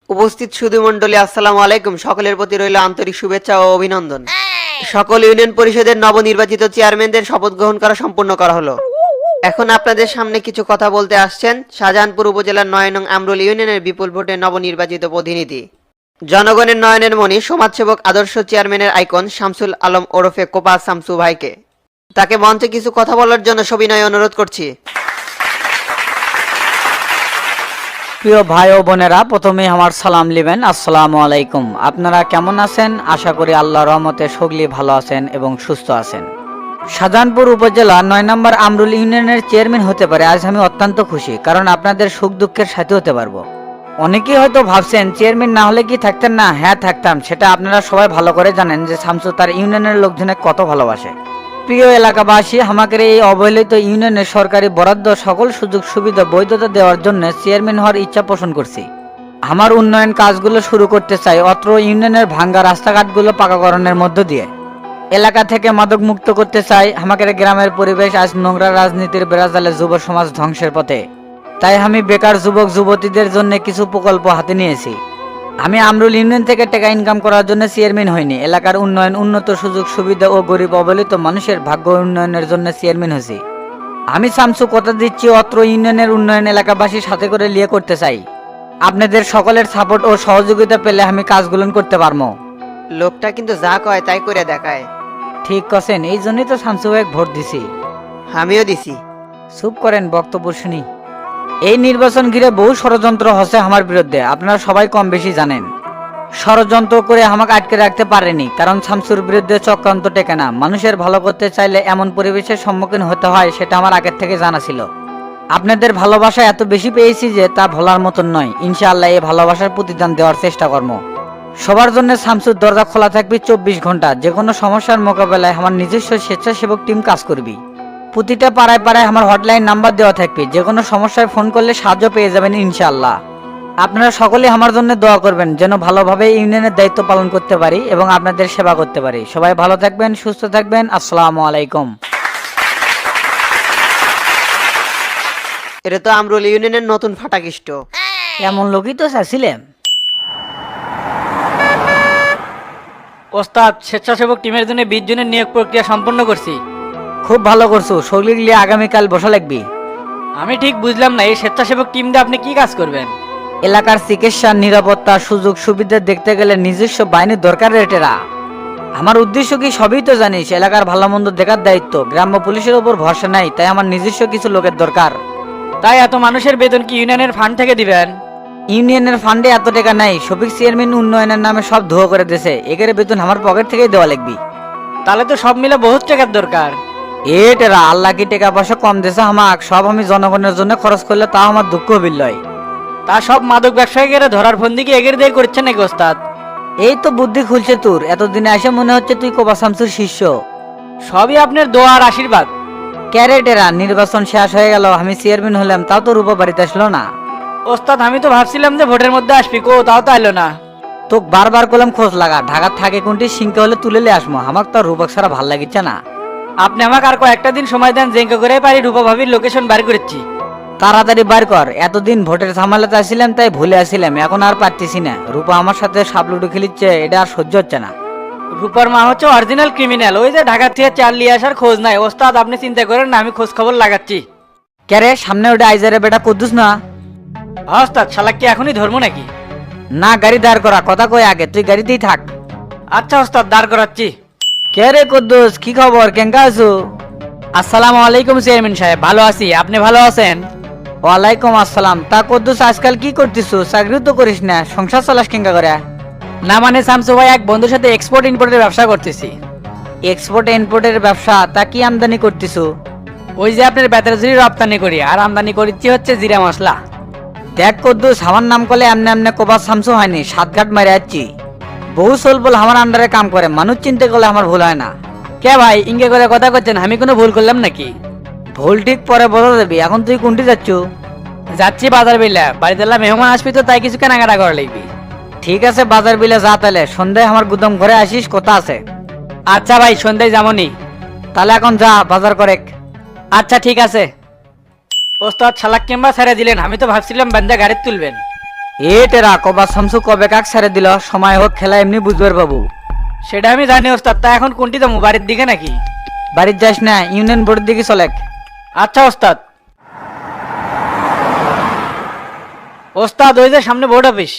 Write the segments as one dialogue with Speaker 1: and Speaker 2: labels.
Speaker 1: উপস্থিত সুধীমণ্ডলী আসসালামু আলাইকুম। সকলের প্রতি রইল আন্তরিক শুভেচ্ছা ও অভিনন্দন। সকল ইউনিয়ন পরিষদের নবনির্বাচিত চেয়ারম্যানদের শপথ গ্রহণ করা সম্পূর্ণ করা হলো। এখন আপনাদের সামনে কিছু কথা বলতে আসছেন শাহজাহানপুর উপজেলার ৯ নং আমরুল ইউনিয়নের বিপুল ভোটে নবনির্বাচিত প্রতিনিধি, জনগণের নয়নের মণি, সমাজসেবক, আদর্শ চেয়ারম্যানের আইকন শামসুল আলম ওরফে কোপা শামসু ভাইকে। তাকে মঞ্চে কিছু কথা বলার জন্য সবিনয় অনুরোধ করছি।
Speaker 2: প্রিয় ভাই ও বোনেরা, প্রথমে আমার সালাম নেবেন। আসসালামু আলাইকুম। আপনারা কেমন আছেন? আশা করি আল্লাহর রহমতে সকলে ভালো আছেন এবং সুস্থ আছেন। শাহজাহানপুর উপজেলা ৯ নম্বর আমরুল ইউনিয়নের চেয়ারম্যান হতে পারে আজ আমি অত্যন্ত খুশি, কারণ আপনাদের সুখ দুঃখের সাথে হতে পারবো। অনেকেই হয়তো ভাবছেন চেয়ারম্যান না হলে কি থাকতেন না? হ্যাঁ, থাকতাম। সেটা আপনারা সবাই ভালো করে জানেন যে শামসু তার ইউনিয়নের লোকজনের কত ভালোবাসে। প্রিয় এলাকাবাসী, আমাদের এই অবহেলিত ইউনিয়নের সরকারি বরাদ্দ সকল সুযোগ সুবিধা বৈধতা দেওয়ার জন্য চেয়ারম্যান হওয়ার ইচ্ছা পোষণ করছি। আমার উন্নয়ন কাজগুলো শুরু করতে চাই অত্র ইউনিয়নের ভাঙ্গা রাস্তাঘাটগুলো পাকাকরণের মধ্য দিয়ে। এলাকা থেকে মাদক মুক্ত করতে চাই। আমাদের গ্রামের পরিবেশ আজ নোংরা রাজনীতির বেড়াজালে যুব সমাজ ধ্বংসের পথে। তাই আমি বেকার যুবক যুবতীদের জন্য কিছু প্রকল্প হাতে নিয়েছি। আমি আমরুল ইউনিয়ন থেকে টাকা ইনকাম করার জন্য চেয়ারম্যান হইনি, এলাকার উন্নয়ন, উন্নত সুযোগ সুবিধা ও গরিব অবহেলিত মানুষের ভাগ্য উন্নয়নের জন্য চেয়ারম্যান হয়েছি। আমি শামসু কথা দিচ্ছি অত্র ইউনিয়নের উন্নয়ন এলাকাবাসীর সাথে করে লিয়ে করতে চাই। আপনাদের সকলের সাপোর্ট ও সহযোগিতা পেলে আমি কাজগুলো করতে পারবো।
Speaker 1: লোকটা কিন্তু যা কয় তাই করে দেখায়।
Speaker 2: ঠিক আছেন, এই জন্যই তো শামসু ভাইকে ভোট দিছি।
Speaker 1: আমিও দিছি।
Speaker 2: চুপ করেন, বক্তব্য শুনি। এই নির্বাচন ঘিরে বহু ষড়যন্ত্র হচ্ছে আমার বিরুদ্ধে, আপনারা সবাই কম বেশি জানেন। ষড়যন্ত্র করে আমাকে আটকে রাখতে পারেনি, কারণ শামসুর বিরুদ্ধে চক্রান্ত টেকে না। মানুষের ভালো করতে চাইলে এমন পরিবেশের সম্মুখীন হতে হয়, সেটা আমার আগের থেকে জানা ছিল। আপনাদের ভালোবাসা এত বেশি পেয়েছি যে তা ভোলার মতন নয়। ইনশাআল্লাহ এই ভালোবাসার প্রতিদান দেওয়ার চেষ্টা করব। সবার জন্য শামসুর দরজা খোলা থাকবে 24 ঘন্টা। যে কোনো সমস্যার মোকাবেলায় আমার নিজস্ব স্বেচ্ছাসেবক টিম কাজ করবি। প্রতিটা পাড়ায় পাড়ায় আমার হটলাইন নাম্বার দেওয়া থাকবে, যে কোনো সমস্যায় ফোন করলে সাহায্য পেয়ে যাবেন ইনশাআল্লাহ। আপনারা সকলেই আমার জন্য দোয়া করবেন যেন ভালোভাবে ইউনিয়নের দায়িত্ব পালন করতে পারি এবং আপনাদের সেবা করতে পারি। সবাই ভালো থাকবেন, সুস্থ থাকবেন। আসসালামু আলাইকুম।
Speaker 1: এটা তো আমরুল ইউনিয়নের নতুন ফাটাকিষ্ট।
Speaker 2: এমন লোকই তো চাইছিলেন।
Speaker 3: ওস্তাদ, স্বেচ্ছাসেবক টিমের জন্য 20 জনের নিয়োগ প্রক্রিয়া সম্পন্ন করছি।
Speaker 2: খুব ভালো করছো। শরীর নিয়ে আগামীকাল বসা লাগবি।
Speaker 3: আমি ঠিক বুঝলাম না, এই স্বেচ্ছাসেবক টিম দিয়ে আপনি কি কাজ করবেন?
Speaker 2: এলাকার চিকিৎসা, নিরাপত্তা, সুযোগ সুবিধা দেখতে গেলে নিজস্ব বাহিনীর দরকার রেটেরা। আমার উদ্দেশ্য কি সবই তো জানিস। এলাকার ভালো মন্দ দেখার দায়িত্ব। গ্রাম্য পুলিশের উপর ভরসা নাই, তাই আমার নিজস্ব কিছু লোকের দরকার।
Speaker 3: তাই এত মানুষের বেতন কি ইউনিয়নের ফান্ড থেকে দিবেন?
Speaker 2: ইউনিয়নের ফান্ডে এত টাকা নাই। শফিক চেয়ারম্যান উন্নয়নের নামে সব ধোয়া করে দিয়েছে। এগের বেতন আমার পকেট থেকেই দেওয়া লাগবি।
Speaker 3: তাহলে তো সব মিলে বহুত টাকার দরকার।
Speaker 2: টেরা, আল্লাহ কি টাকা পয়সা কম দিয়েছে আমাক? সব আমি জনগণের জন্য খরচ করলে তাও আমার দুঃখ বিল্লয়।
Speaker 3: তা সব মাদক ব্যবসায়ীকে ধরার ফন্দি কি এগের দিয়ে করছেন নাকি ওস্তাদ?
Speaker 2: এই তো বুদ্ধি খুলছে তোর। এতদিনে এসে মনে হচ্ছে তুই কোপা শামসুর শিষ্য।
Speaker 3: সবই আপনার দোয়া আর আশীর্বাদ।
Speaker 2: ক্যারেটেরা, নির্বাচন শেষ হয়ে গেল, আমি চেয়ারম্যান হলাম, তাও তো রূপা বাড়িতে আসলো না।
Speaker 3: ওস্তাদ, আমি তো ভাবছিলাম যে ভোটের মধ্যে আসবি, কো তাও তো আইলো না।
Speaker 2: তোক বারবার করলাম খোঁজ লাগা। ঢাকার থাকে কোনটি সিংকে হলে তুলে লে আসমো। আমার তো আর রূপক ছাড়া ভাল লাগিচ্ছে না।
Speaker 3: আপনি আমাকে আর কয়েকটা দিন সময় দেন, জেঙ্কা করে পারি রূপা ভাবির লোকেশন বার করেছি।
Speaker 2: তাড়াতাড়ি বার কর। এতদিন ভোটের ঝামেলাতে আসছিলাম তাই ভুলে আসছিলাম, এখন আর পারতেছি না। রূপা আমার সাথে সাবলুডু খেলিচ্ছে, এটা আর সহ্য হচ্ছে না।
Speaker 3: রূপার মা হচ্ছে অরিজিনাল ক্রিমিনাল। ওই যে ঢাকা থেকে চাল নিয়ে আসার খোঁজ নাই। ওস্তাদ, আপনি চিন্তা করেন না, আমি খোঁজ খবর লাগাচ্ছি।
Speaker 2: ক্যারে, সামনে ওটা আইজারে বেটা কুদ্দুস না?
Speaker 3: হ্যাঁ ওস্তাদ, শালাক কি এখনই ধরবো নাকি?
Speaker 2: না, গাড়ি দাঁড় করা। কথা কই আগে, তুই গাড়িতেই থাক।
Speaker 3: আচ্ছা ওস্তাদ, দাঁড় করাচ্ছি।
Speaker 2: কে রে কুদ্দুস, কি খবর? কেঙ্কা আছো?
Speaker 3: আসসালামু আলাইকুম চেয়ারম্যান সাহেব, ভালো আছি। আপনি ভালো আছেন?
Speaker 2: ওয়ালাইকুম আসসালাম। তা কুদ্দুস, আজকাল কি করতিস? চাকরি তো করিস না, সংসার চালাস কেঙ্কা করে?
Speaker 3: না মানে শামসু ভাই, এক বন্ধুর সাথে এক্সপোর্ট ইম্পোর্টের ব্যবসা করতেছি।
Speaker 2: এক্সপোর্ট ইম্পোর্টের ব্যবসা? তা কি আমদানি করতিস?
Speaker 3: ওই যে আপনার বেতারজুরি রপ্তানি করি, আর আমদানি করছি হচ্ছে জিরা মশলা।
Speaker 2: দেখ কুদ্দুস, আমার নাম করলে এমনি এমনি কোপা শামসু হয়নি। 7 ঘাট মারে যাচ্ছি। বহু সোলবল আমার আন্ডারে কাম করে, মানুষ চিনতে করলে আমার ভুল হয় না।
Speaker 3: কে ভাই ইঙ্গে করে কথা করছেন? আমি কোনো ভুল করলাম নাকি?
Speaker 2: ভুল ঠিক পরে বলে দেবি। এখন তুই কোনটি যাচ্ছ?
Speaker 3: যাচ্ছি বাজার বিলা। বাড়িতে মেহমান আসবি তো, তাই কিছু কেনাকাটা করা লাগবি।
Speaker 2: ঠিক আছে, বাজার বিলে যা। তাহলে সন্ধ্যায় আমার গুদাম ঘরে আসিস, কথা আছে।
Speaker 3: আচ্ছা ভাই, সন্ধ্যায় যামনি।
Speaker 2: তাহলে এখন যা, বাজার করে।
Speaker 3: আচ্ছা ঠিক আছে। ওস্তাদ, শালাক কিংবা ছেড়ে দিলেন। আমি তো ভাবছিলাম বান্দা গাড়ি তুলবেন।
Speaker 2: এ টেরা কবা শামসু কবে কাক ছেড়ে দিল, সময় হোক খেলা এমনি বুঝবার বাবু।
Speaker 3: সেটা আমি জানি ওস্তাদ, তা এখন কোনটি যাবো, বাড়ির দিকে নাকি?
Speaker 2: বাড়ির যাস না, ইউনিয়ন বোর্ডের দিকে চলেক।
Speaker 3: আচ্ছা ওস্তাদ। ওস্তাদ ওই যে সামনে বোর্ড অফিস।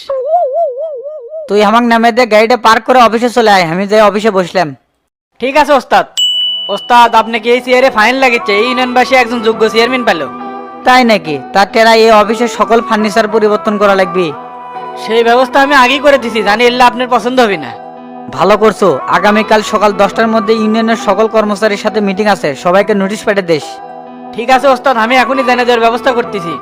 Speaker 2: তুই আমাকে নামে দে, গাড়িটা পার্ক করে অফিসে চলে আয়, আমি যাই অফিসে বসলাম।
Speaker 3: ঠিক আছে ওস্তাদ। ওস্তাদ আপনি কি এই চেয়ারে ফাইন লাগিচ্ছে? এই ইউনিয়নবাসী একজন যোগ্য চেয়ারম্যান পেল।
Speaker 2: তাই নাকি? তার টেরা এই অফিসের সকল ফার্নিচার পরিবর্তন করা লাগবে।
Speaker 3: সেই ব্যবস্থা আমি আগেই করে দিছি, জানি এলে আপনার পছন্দ হবে না।
Speaker 2: ভালো করছো, আগামীকাল সকাল 10টার মধ্যে ইউনিয়নের সকল কর্মচারীর সাথে মিটিং আছে, সবাইকে নোটিশ পাঠিয়ে দিস।
Speaker 3: ঠিক আছে ওস্তাদ, আমি এখনই জেনে দেওয়ার ব্যবস্থা করতেছি।